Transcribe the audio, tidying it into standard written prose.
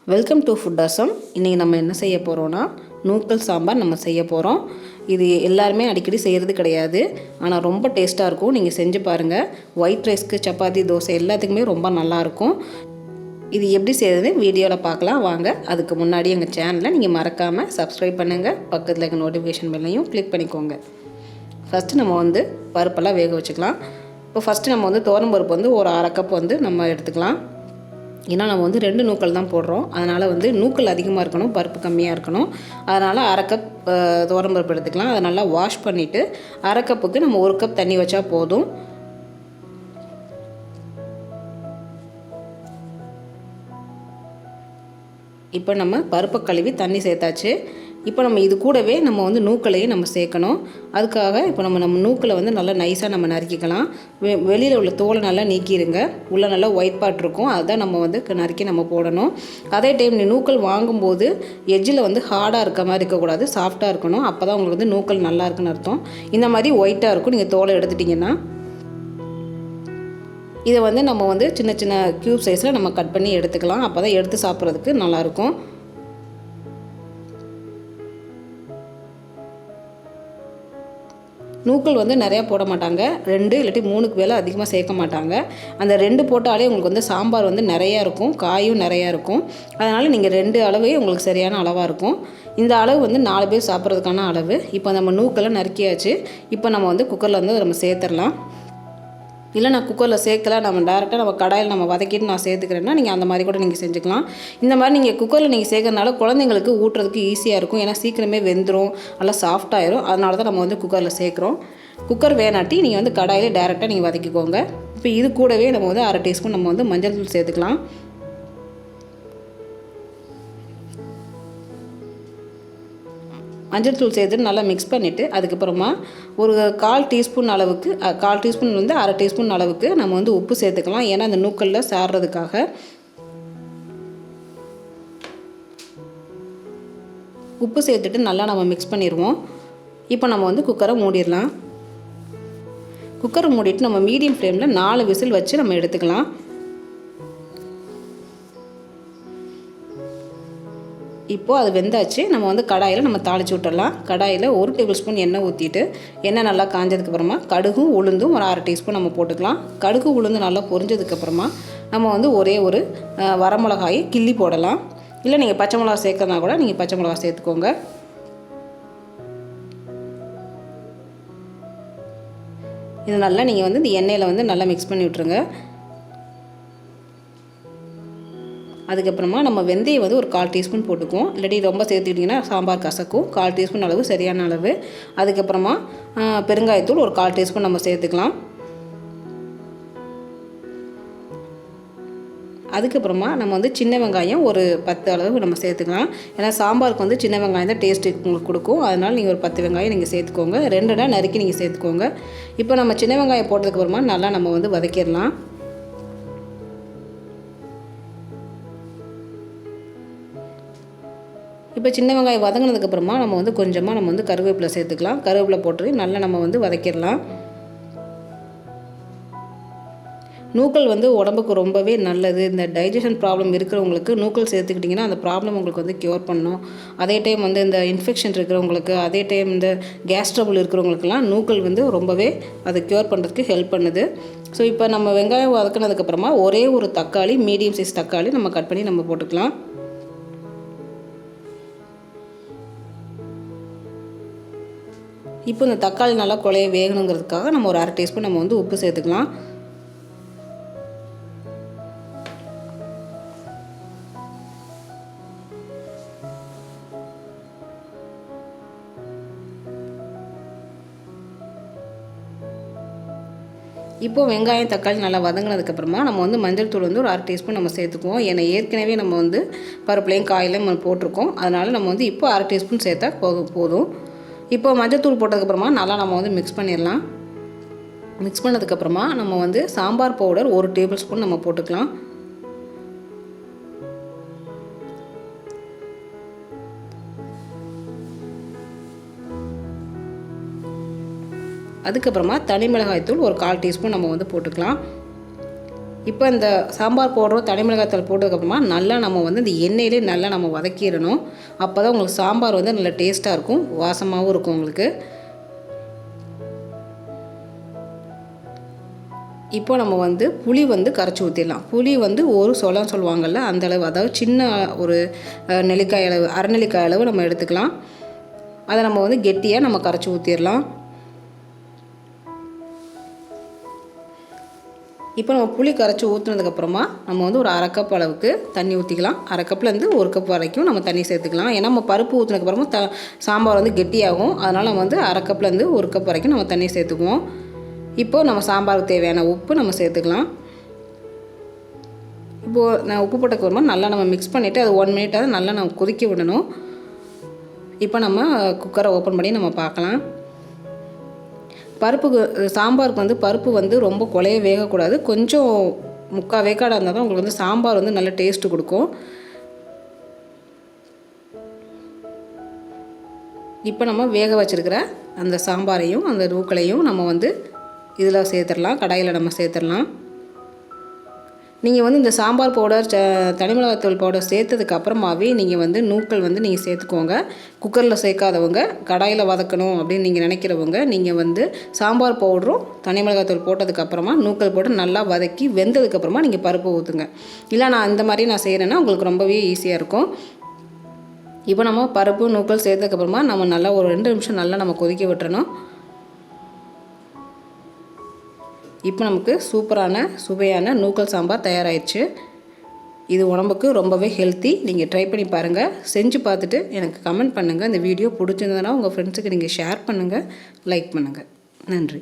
Welcome to ஃபுட்டாசம். இன்றைக்கி நம்ம என்ன செய்ய போகிறோன்னா நூக்கல் சாம்பார் நம்ம செய்ய போகிறோம். இது எல்லாருமே அடிக்கடி செய்கிறது கிடையாது, ஆனால் ரொம்ப டேஸ்ட்டாக இருக்கும். நீங்கள் செஞ்சு பாருங்கள். ஒயிட் ரைஸ்க்கு, சப்பாத்தி, தோசை எல்லாத்துக்குமே ரொம்ப நல்லாயிருக்கும். இது எப்படி செய்கிறது வீடியோவில் பார்க்கலாம் வாங்க. அதுக்கு முன்னாடி எங்கள் சேனலை நீங்கள் மறக்காமல் சப்ஸ்கிரைப் பண்ணுங்கள். பக்கத்தில் இருக்க நோட்டிஃபிகேஷன் பெல்லையும் கிளிக் பண்ணிக்கோங்க. ஃபஸ்ட்டு நம்ம பருப்பெல்லாம் வேக வச்சுக்கலாம். இப்போ ஃபஸ்ட்டு நம்ம துவரம்பருப்பு ஒரு அரை கப் நம்ம எடுத்துக்கலாம். ஏன்னா நம்ம 2 நூக்கல் தான் போடுறோம். அதனால் நூக்கல் அதிகமாக இருக்கணும், பருப்பு கம்மியாக இருக்கணும். அதனால் அரை கப் துவரம்பருப்பு எடுத்துக்கலாம். அதை நல்லா வாஷ் பண்ணிவிட்டு அரை கப்புக்கு நம்ம 1 கப் தண்ணி வச்சா போதும். இப்போ நம்ம பருப்பை கழுவி தண்ணி சேர்த்தாச்சு. இப்போ நம்ம இது கூடவே நம்ம நூக்கலையும் நம்ம சேர்க்கணும். அதுக்காக இப்போ நம்ம நூக்கலை நல்லா நைஸாக நம்ம நறுக்கிக்கலாம். வெளியில் உள்ள தோலை நல்லா நீக்கிடுங்க. உள்ளே நல்லா ஒயிட் பார்ட் இருக்கும், அதுதான் நம்ம நறுக்கி நம்ம போடணும். அதே டைம் நீ நூக்கல் வாங்கும்போது எஜ்ஜில் ஹார்டாக இருக்க மாதிரி இருக்கக்கூடாது, சாஃப்டாக இருக்கணும். அப்போ தான் உங்களுக்கு நூக்கல் நல்லா இருக்குன்னு அர்த்தம். இந்த மாதிரி ஒயிட்டாக இருக்கும். நீங்கள் தோலை எடுத்துட்டிங்கன்னா இதை நம்ம சின்ன சின்ன க்யூப் சைஸில் நம்ம கட் பண்ணி எடுத்துக்கலாம். அப்போ தான் எடுத்து சாப்பிட்றதுக்கு நல்லாயிருக்கும். நூக்கல் நிறையா போட மாட்டாங்க, 2 இல்லாட்டி 3க்கு மேலே அதிகமாக சேர்க்க மாட்டாங்க. அந்த 2 போட்டாலே உங்களுக்கு சாம்பார் நிறையா இருக்கும், காயும் நிறையா இருக்கும். அதனால் நீங்கள் 2 அளவே உங்களுக்கு சரியான அளவாக இருக்கும். இந்த அளவு 4 பேர் சாப்பிட்றதுக்கான அளவு. இப்போ நம்ம நூக்கலை நறுக்கியாச்சு. இப்போ நம்ம குக்கரில் நம்ம சேர்த்துடலாம். இல்லை நான் குக்கரில் சேர்க்கல, நம்ம டேரெக்டாக நம்ம கடாயில் நம்ம வதக்கிட்டு நான் சேர்த்துக்கிறேன்னா நீங்கள் அந்த மாதிரி கூட நீங்கள் செஞ்சுக்கலாம். இந்த மாதிரி நீங்கள் குக்கரில் நீங்கள் சேர்க்கறதுனால குழந்தைங்களுக்கு ஊட்டுறதுக்கு ஈஸியாக இருக்கும். ஏன்னா சீக்கிரமே வெந்துடும், நல்லா சாஃப்டாயிரும். அதனால தான் நம்ம குக்கரில் சேர்க்குறோம். குக்கர் வேணாட்டி நீங்கள் கடாயில் டேரெக்டாக நீங்கள் வதக்கிக்கோங்க. இப்போ இது கூடவே நம்ம அரை டீஸ்பூன் நம்ம மஞ்சள் தூள் சேர்த்துக்கலாம். மஞ்சள் தூள் சேர்த்துட்டு நல்லா மிக்ஸ் பண்ணிவிட்டு அதுக்கப்புறமா ஒரு 1/4 டீஸ்பூன் அளவுக்கு, 1/4 டீஸ்பூன் அரை டீஸ்பூன் அளவுக்கு நம்ம உப்பு சேர்த்துக்கலாம். ஏன்னா அந்த நூக்கலில் சாறுறதுக்காக. உப்பு சேர்த்துட்டு நல்லா நம்ம மிக்ஸ் பண்ணிடுவோம். இப்போ நம்ம குக்கரை மூடிடலாம். குக்கரை மூடிட்டு நம்ம மீடியம் ஃப்ளேமில் 4 விசில் வச்சு நம்ம எடுத்துக்கலாம். இப்போது அது வெந்தாச்சு. நம்ம கடாயில் நம்ம தாளித்து விட்டுடலாம். கடாயில் 1 டேபிள் ஸ்பூன் எண்ணெய் ஊற்றிட்டு, எண்ணெய் நல்லா காஞ்சதுக்கப்புறமா கடுகும் உளுந்தும் ஒரு அரை டீஸ்பூன் நம்ம போட்டுக்கலாம். கடுகு உளுந்து நல்லா பொரிஞ்சதுக்கப்புறமா நம்ம ஒரே ஒரு வரமிளகாயை கிள்ளி போடலாம். இல்லை நீங்கள் பச்சை மிளகா சேர்க்கறனா கூட நீங்கள் பச்சை மிளகா சேர்த்துக்கோங்க. இது நல்லா நீங்கள் இந்த எண்ணெயில் நல்லா மிக்ஸ் பண்ணி விட்ருங்க. அதுக்கப்புறமா நம்ம வெந்தயம் ஒரு 1/4 டீஸ்பூன் போட்டுக்குவோம். இல்லாட்டி ரொம்ப சேர்த்துக்கிட்டிங்கன்னா சாம்பார் கசக்கும். 1/4 டீஸ்பூன் அளவு சரியான அளவு. அதுக்கப்புறமா பெருங்காயத்தூள் ஒரு 1/4 டீஸ்பூன் நம்ம சேர்த்துக்கலாம். அதுக்கப்புறமா நம்ம சின்ன வெங்காயம் ஒரு 10 அளவு நம்ம சேர்த்துக்கலாம். ஏன்னா சாம்பாருக்கு சின்ன வெங்காயம் தான் டேஸ்ட்டு உங்களுக்கு கொடுக்கும். அதனால் நீங்கள் ஒரு 10 வெங்காயம் நீங்கள் சேர்த்துக்கோங்க. 2 நறுக்கி நீங்கள் சேர்த்துக்கோங்க. இப்போ நம்ம சின்ன வெங்காயம் போட்டதுக்கப்புறமா நல்லா நம்ம வதக்கிடலாம். இப்போ சின்ன வெங்காயம் வதங்கினதுக்கப்புறமா நம்ம கொஞ்சமாக நம்ம கருவேப்பிலை சேர்த்துக்கலாம். கருவேப்பிலை போட்டு நல்லா நம்ம வதக்கிடலாம். நூக்கல் உடம்புக்கு ரொம்பவே நல்லது. இந்த டைஜஷன் ப்ராப்ளம் இருக்கிறவங்களுக்கு நூக்கல் சேர்த்துக்கிட்டிங்கன்னா அந்த ப்ராப்ளம் உங்களுக்கு க்யூர் பண்ணும். அதே டைம் இந்த இன்ஃபெக்ஷன் இருக்கிறவங்களுக்கு, அதே டைம் இந்த கேஸ் ட்ரபிள் இருக்கிறவங்களுக்குலாம் நூக்கல் ரொம்பவே அதை க்யூர் பண்ணுறதுக்கு ஹெல்ப் பண்ணுது. ஸோ இப்போ நம்ம வெங்காயம் வதக்கினதுக்கப்புறமா ஒரே ஒரு தக்காளி, மீடியம் சைஸ் தக்காளி நம்ம கட் பண்ணி நம்ம போட்டுக்கலாம். இப்போ இந்த தக்காளி நல்லா குழைய வேகணுங்கிறதுக்காக நம்ம ஒரு அரை டீஸ்பூன் நம்ம உப்பு சேர்த்துக்கலாம். இப்போ வெங்காயம் தக்காளி நல்லா வதங்கினதுக்கப்புறமா நம்ம மஞ்சள் தூள் ஒரு அரை டீஸ்பூன் நம்ம சேர்த்துக்குவோம். ஏன்னா ஏற்கனவே நம்ம பருப்புலையும் காயிலையும் நம்ம போட்டிருக்கோம். அதனால் நம்ம இப்போ அரை டீஸ்பூன் சேர்த்தா போதும். இப்போ மஞ்சள் தூள் போட்டதுக்கப்புறமா நல்லா நம்ம மிக்ஸ் பண்ணிடலாம். மிக்ஸ் பண்ணதுக்கப்புறமா நம்ம சாம்பார் பவுடர் 1 டேபிள் ஸ்பூன் நம்ம போட்டுக்கலாம். அதுக்கப்புறமா தனி மிளகாய் தூள் ஒரு 1/4 டீஸ்பூன் நம்ம போட்டுக்கலாம். இப்போ இந்த சாம்பார் பவுடரும் தனி மிளகாய்த்தூள் போட்டதுக்கப்புறமா நல்லா நம்ம வந்து இந்த எண்ணெயிலே நல்லா நம்ம வதக்கிடணும். அப்போ தான் உங்களுக்கு சாம்பார் வந்து நல்ல டேஸ்ட்டாக இருக்கும், வாசமாகவும் இருக்கும் உங்களுக்கு. இப்போ நம்ம வந்து புளி வந்து கரைச்சி ஊற்றிடலாம். புளி வந்து ஒரு சொலன்னு சொல்லுவாங்கள்ல அந்த அளவு, அதாவது சின்ன ஒரு நெல்லிக்காய் அளவு, அரை நெல்லிக்காய் அளவு நம்ம எடுத்துக்கலாம். அதை நம்ம வந்து கெட்டியாக நம்ம கரைச்சி ஊற்றிடலாம். இப்போ நம்ம புளி கரைச்சி ஊற்றுனதுக்கப்புறமா நம்ம வந்து ஒரு 1/2 கப் அளவுக்கு தண்ணி ஊற்றிக்கலாம். 1/2 கப்லேருந்து 1 கப் வரைக்கும் நம்ம தண்ணி சேர்த்துக்கலாம். ஏன்னா நம்ம பருப்பு ஊற்றுனதுக்கப்புறமா சாம்பார் வந்து கெட்டியாகும். அதனால் நம்ம வந்து 1/2 கப்லேருந்து 1 கப் வரைக்கும் நம்ம தண்ணி சேர்த்துக்குவோம். இப்போது நம்ம சாம்பாருக்கு தேவையான உப்பு நம்ம சேர்த்துக்கலாம். இப்போது நான் உப்பு போட்டதுக்கப்புறமா நல்லா நம்ம மிக்ஸ் பண்ணிவிட்டு அது 1 மினிட்டாவது நல்லா நம்ம கொதிக்க விடணும். இப்போ நம்ம குக்கரை ஓப்பன் பண்ணி நம்ம பார்க்கலாம். சாம்பாருக்கு வந்து பருப்பு வந்து ரொம்ப குழைய வேகக்கூடாது. கொஞ்சம் முக்கால் வேக்காடாக இருந்தால் தான் உங்களுக்கு வந்து சாம்பார் வந்து நல்ல டேஸ்ட்டு கொடுக்கும். இப்போ நம்ம வேக வச்சுருக்கிற அந்த சாம்பாரையும் அந்த நூக்களையும் நம்ம வந்து இதில் சேர்த்துடலாம், கடாயில் நம்ம சேர்த்துடலாம். நீங்கள் வந்து இந்த சாம்பார் பவுடர் தனி மிளகாய்த்தூள் பவுடர் சேர்த்ததுக்கு அப்புறமாவே நீங்கள் வந்து நூக்கல் வந்து நீங்கள் சேர்த்துக்கோங்க. குக்கரில் சேர்க்காதவங்க, கடாயில் வதக்கணும் அப்படின்னு நீங்கள் நினைக்கிறவங்க, நீங்கள் வந்து சாம்பார் பவுடரும் தனி மிளகாய்த்தூள் போட்டதுக்கப்புறமா நூக்கல் போட்டு நல்லா வதக்கி வெந்ததுக்கப்புறமா நீங்கள் பருப்பு ஊற்றுங்க. இல்லை நான் இந்த மாதிரி நான் செய்கிறேன்னா உங்களுக்கு ரொம்பவே ஈஸியாக இருக்கும். இப்போ நம்ம பருப்பு நூக்கல் சேர்த்ததுக்கப்புறமா நம்ம நல்லா ஒரு 2 நிமிஷம் நல்லா நம்ம கொதிக்க விட்டுறணும். இப்போ நமக்கு சூப்பரான சுவையான நூக்கல் சாம்பார் தயாராகிடுச்சு. இது உடம்புக்கு ரொம்பவே ஹெல்த்தி. நீங்கள் ட்ரை பண்ணி பாருங்கள். செஞ்சு பார்த்துட்டு எனக்கு கமெண்ட் பண்ணுங்கள். இந்த வீடியோ பிடிச்சிருந்ததுன்னா உங்கள் ஃப்ரெண்ட்ஸுக்கு நீங்கள் ஷேர் பண்ணுங்கள், லைக் பண்ணுங்கள். நன்றி.